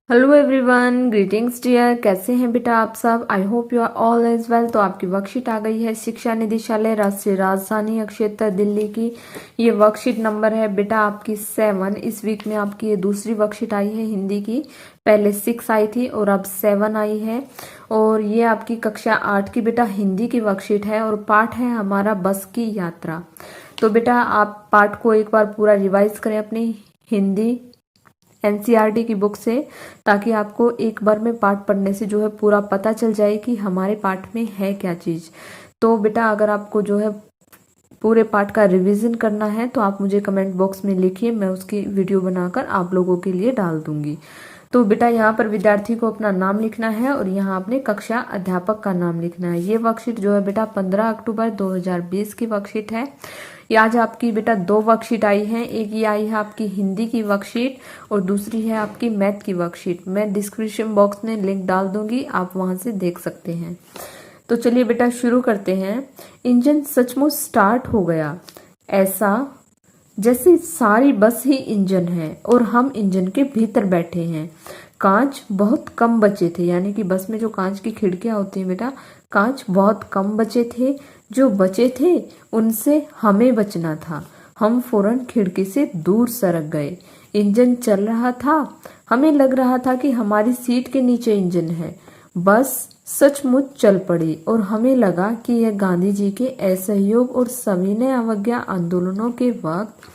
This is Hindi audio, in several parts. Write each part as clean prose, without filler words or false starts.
Hello everyone, greetings dear. कैसे हैं बेटा आप सब? I hope you are all is well. तो आपकी वर्कशीट आ गई है शिक्षा निदेशालय राष्ट्रीय राजधानी क्षेत्र दिल्ली की। ये वर्कशीट नंबर है बेटा आपकी 7। इस वीक में आपकी ये दूसरी वर्कशीट आई है हिंदी की। पहले 6 आई थी और अब 7 आई है। और ये आपकी कक्षा 8 की बेटा हिंदी की वर्कशीट है और पाठ है हमारा बस की यात्रा। तो बेटा आप पाठ को एक बार पूरा रिवाइज करें अपनी हिंदी एनसीईआरटी की बुक से, ताकि आपको एक बार में पाठ पढ़ने से जो है पूरा पता चल जाए कि हमारे पाठ में है क्या चीज। तो बेटा अगर आपको जो है पूरे पाठ का रिवीजन करना है तो आप मुझे कमेंट बॉक्स में लिखिए, मैं उसकी वीडियो बनाकर आप लोगों के लिए डाल दूंगी। तो बेटा यहाँ पर विद्यार्थी को अपना नाम लिखना है और यहाँ अपने कक्षा अध्यापक का नाम लिखना है। ये वर्कशीट जो है बेटा 15 अक्टूबर 2020 की वर्कशीट है। ये आज आपकी बेटा 2 वर्कशीट आई हैं। एक ये आई है आपकी हिंदी की वर्कशीट और दूसरी है आपकी मैथ की वर्कशीट। मैं डिस्क्रिप्शन बॉक्स में लिंक डाल दूंगी, आप वहां से देख सकते हैं। तो चलिए बेटा शुरू करते हैं। इंजन सचमुच स्टार्ट हो गया, ऐसा जैसे सारी बस ही इंजन है और हम इंजन के भीतर बैठे हैं। कांच बहुत कम बचे थे, यानी कि बस में जो कांच की खिड़कियां होती हैं बेटा, कांच बहुत कम बचे थे। जो बचे थे उनसे हमें बचना था। हम फौरन खिड़की से दूर सरक गए। इंजन चल रहा था, हमें लग रहा था कि हमारी सीट के नीचे इंजन है। बस सचमुच चल पड़ी और हमें लगा कि यह गांधी जी के असहयोग और सविनय अवज्ञा आंदोलनों के वक्त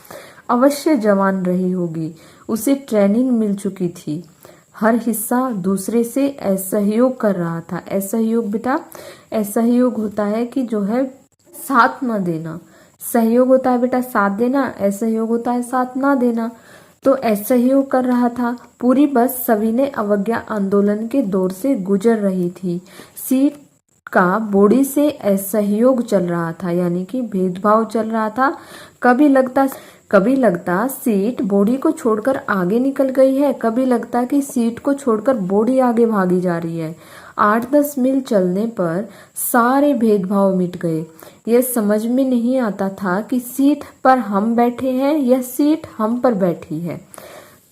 अवश्य जवान रही होगी। उसे ट्रेनिंग मिल चुकी थी। हर हिस्सा दूसरे से असहयोग कर रहा था। असहयोग बेटा, असहयोग होता है कि जो है साथ न देना। सहयोग होता है बेटा साथ देना, असहयोग होता है साथ ना देना। तो असहयोग कर रहा था। पूरी बस सविनय अवज्ञा आंदोलन के दौर से गुजर रही थी। सीट का बॉडी से असहयोग चल रहा था, यानी कि भेदभाव चल रहा था। कभी लगता सीट बॉडी को छोड़कर आगे निकल गई है, कभी लगता कि सीट को छोड़कर बॉडी आगे भागी जा रही है। 8-10 मील चलने पर सारे भेदभाव मिट गए। यह समझ में नहीं आता था कि सीट पर हम बैठे हैं या सीट हम पर बैठी है।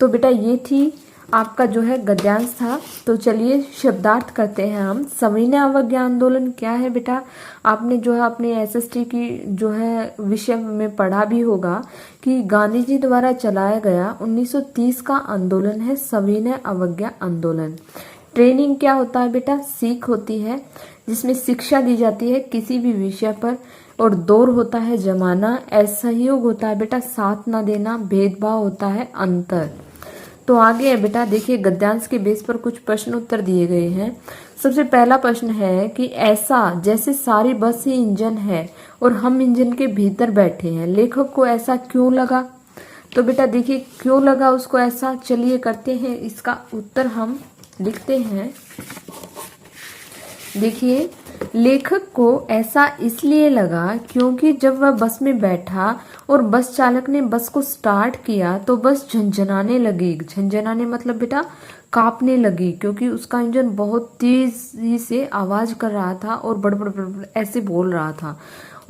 तो बेटा ये थी आपका जो है गद्यांश था। तो चलिए शब्दार्थ करते हैं हम। सविनय अवज्ञा आंदोलन क्या है बेटा? आपने जो है अपने एसएसटी की जो है विषय में पढ़ा भी होगा कि गांधी जी द्वारा चलाया गया 1930 का आंदोलन है सविनय अवज्ञा आंदोलन। ट्रेनिंग क्या होता है बेटा? सीख होती है जिसमें शिक्षा दी जाती है किसी भी विषय पर। और दौर होता है जमाना। असहयोग होता है बेटा साथ ना देना। भेदभाव होता है अंतर। तो आगे है बेटा, देखिए गद्यांश के बेस पर कुछ प्रश्न उत्तर दिए गए हैं। सबसे पहला प्रश्न है कि ऐसा जैसे सारी बस ही इंजन है और हम इंजन के भीतर बैठे हैं, लेखक को ऐसा क्यों लगा? तो बेटा देखिए क्यों लगा उसको ऐसा, चलिए करते हैं इसका उत्तर। हम लिखते हैं, देखिए लेखक को ऐसा इसलिए लगा क्योंकि जब वह बस में बैठा और बस चालक ने बस को स्टार्ट किया तो बस झंझनाने लगी। झंझनाने मतलब बेटा कांपने लगी, क्योंकि उसका इंजन बहुत तेजी से आवाज कर रहा था और बड़बड़ बड़बड़ ऐसे बोल रहा था।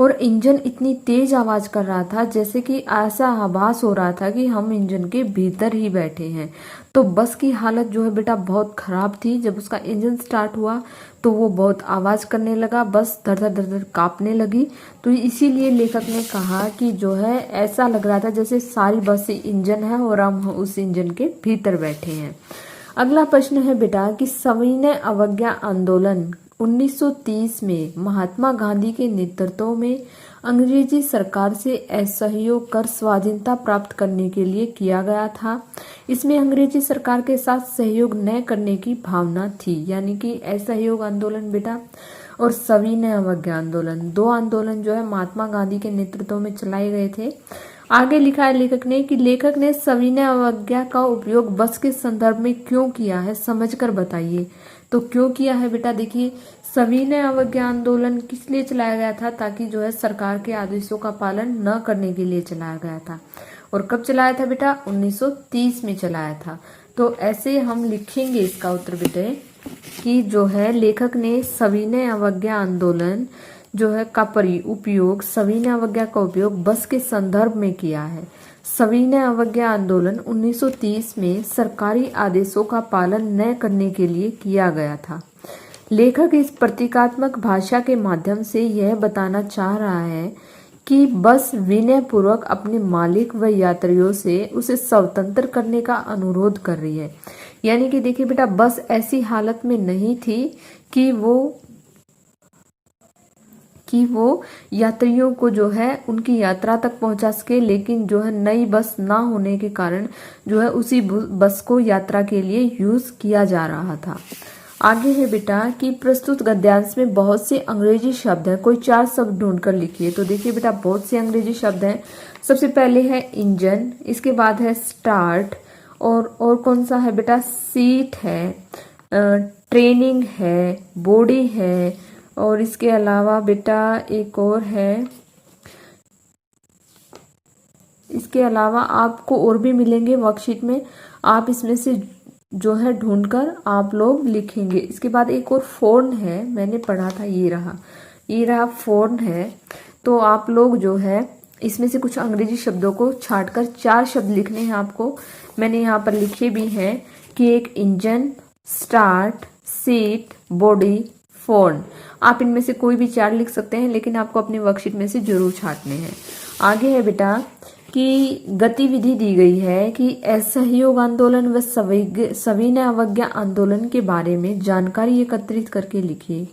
और इंजन इतनी तेज आवाज कर रहा था जैसे कि ऐसा आभास हो रहा था कि हम इंजन के भीतर ही बैठे हैं। तो बस की हालत जो है बेटा बहुत खराब थी। जब उसका इंजन स्टार्ट हुआ तो वो बहुत आवाज करने लगा, बस धड़ धड़ धड़ धड़ कांपने लगी। तो इसीलिए लेखक ने कहा कि जो है ऐसा लग रहा था जैसे सारी बस इंजन है और हम उस इंजन के भीतर बैठे हैं। अगला प्रश्न है बेटा कि सविनय अवज्ञा आंदोलन 1930 में महात्मा गांधी के नेतृत्व में अंग्रेजी सरकार से असहयोग कर स्वाधीनता प्राप्त करने के लिए किया गया था। इसमें अंग्रेजी सरकार के साथ सहयोग न करने की भावना थी, यानी कि असहयोग आंदोलन बेटा और सविनय अवज्ञा आंदोलन, 2 आंदोलन जो है महात्मा गांधी के नेतृत्व में चलाए गए थे। आगे लिखा है लेखक ने कि लेखक ने सविनय अवज्ञा का उपयोग बस के संदर्भ में क्यों किया है, समझकर बताइए। तो क्यों किया है बेटा, देखिए सविनय अवज्ञा आंदोलन किस लिए चलाया गया था? ताकि जो है सरकार के आदेशों का पालन न करने के लिए चलाया गया था। और कब चलाया था बेटा? 1930 में चलाया था। तो ऐसे हम लिखेंगे इसका उत्तर बेटे कि जो है लेखक ने सविनय अवज्ञा आंदोलन जो है का उपयोग, सविनय अवज्ञा का उपयोग बस के संदर्भ में किया है। सविनय अवज्ञा आंदोलन 1930 में सरकारी आदेशों का पालन न करने के लिए किया गया था। लेखक इस प्रतीकात्मक भाषा के माध्यम से यह बताना चाह रहा है कि बस विनय पूर्वक अपने मालिक व यात्रियों से उसे स्वतंत्र करने का अनुरोध कर रही है। यानी कि देखिए बेटा, बस ऐसी हालत में नहीं थी कि वो यात्रियों को जो है उनकी यात्रा तक पहुंचा सके, लेकिन जो है नई बस ना होने के कारण जो है उसी बस को यात्रा के लिए यूज किया जा रहा था। आगे है बेटा कि प्रस्तुत गद्यांश में बहुत से अंग्रेजी शब्द हैं, कोई 4 शब्द ढूंढकर लिखिए। तो देखिए बेटा, बहुत से अंग्रेजी शब्द हैं। सबसे पहले है इंजन, इसके बाद है स्टार्ट, और कौन सा है बेटा, सीट है, ट्रेनिंग है, बॉडी है, और इसके अलावा बेटा एक और है। इसके अलावा आपको और भी मिलेंगे वर्कशीट में, आप इसमें से जो है ढूंढकर आप लोग लिखेंगे। इसके बाद एक और फोन है, मैंने पढ़ा था, ये रहा फोन है। तो आप लोग जो है इसमें से कुछ अंग्रेजी शब्दों को छांटकर 4 शब्द लिखने हैं आपको। मैंने यहाँ पर लिखे भी हैं कि एक engine, start, seat, body, phone. आप इनमें से कोई भी 4 लिख सकते हैं, लेकिन आपको अपने वर्कशीट में से जरूर छांटने हैं। आगे है बेटा कि गतिविधि दी गई है कि असहयोग आंदोलन व सविनय अवज्ञा आंदोलन के बारे में जानकारी एकत्रित करके लिखिए।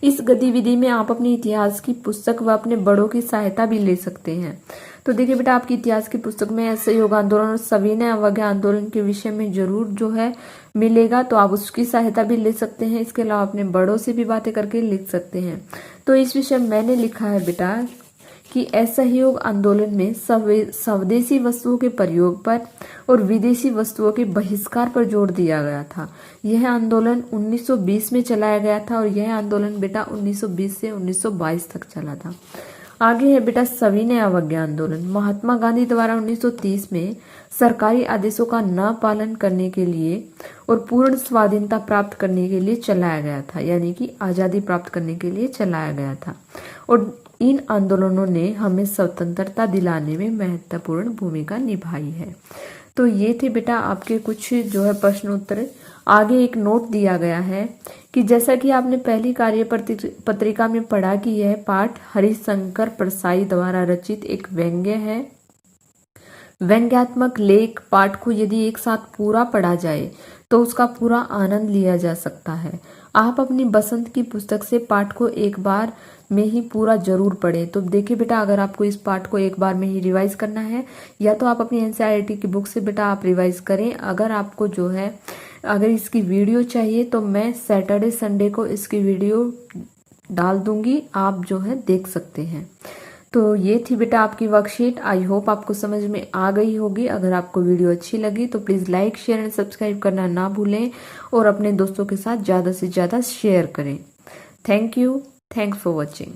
इस गतिविधि में आप अपने इतिहास की पुस्तक व अपने बड़ों की सहायता भी ले सकते हैं। तो देखिए बेटा, आपकी इतिहास की पुस्तक में असहयोग आंदोलन और सविनय अवज्ञा आंदोलन के विषय में जरूर जो है मिलेगा, तो आप उसकी सहायता भी ले सकते हैं। इसके अलावा अपने बड़ों से भी बातें करके लिख सकते हैं। तो इस विषय मैंने लिखा है बेटा कि असहयोग आंदोलन में स्वदेशी वस्तुओं के प्रयोग पर और विदेशी वस्तुओं के बहिष्कार पर जोर दिया गया था। यह आंदोलन 1920 में चलाया गया था, और यह आंदोलन बेटा 1920 से 1922 तक चला था। आगे है बेटा सविनय अवज्ञा आंदोलन। महात्मा गांधी द्वारा 1930 में सरकारी आदेशों का न पालन करने के लिए और पूर्ण स्वाधीनता प्राप्त करने के लिए चलाया गया था, यानी कि आजादी प्राप्त करने के लिए चलाया गया था। और इन आंदोलनों ने हमें स्वतंत्रता दिलाने में महत्वपूर्ण भूमिका निभाई है। तो ये थे बेटा आपके कुछ जो है प्रश्न उत्तर। आगे एक नोट दिया गया है कि जैसा कि आपने पहली कार्य पत्रिका में पढ़ा कि यह पाठ हरिशंकर परसाई द्वारा रचित एक व्यंग्य है। व्यंग्यात्मक लेख पाठ को यदि एक साथ पूरा पढ़ा जाए तो उसका पूरा आनंद लिया जा सकता है। आप अपनी बसंत की पुस्तक से पाठ को एक बार में ही पूरा जरूर पढ़ें। तो देखिए बेटा, अगर आपको इस पाठ को एक बार में ही रिवाइज करना है, या तो आप अपनी एनसीईआरटी की बुक से बेटा आप रिवाइज करें। अगर आपको जो है अगर इसकी वीडियो चाहिए तो मैं सैटरडे संडे को इसकी वीडियो डाल दूंगी, आप जो है देख सकते हैं। तो ये थी बेटा आपकी वर्कशीट। आई होप आपको समझ में आ गई होगी। अगर आपको वीडियो अच्छी लगी तो please like, share and subscribe करना ना भूलें, और अपने दोस्तों के साथ ज़्यादा से ज़्यादा शेयर करें। Thank you. Thanks for watching.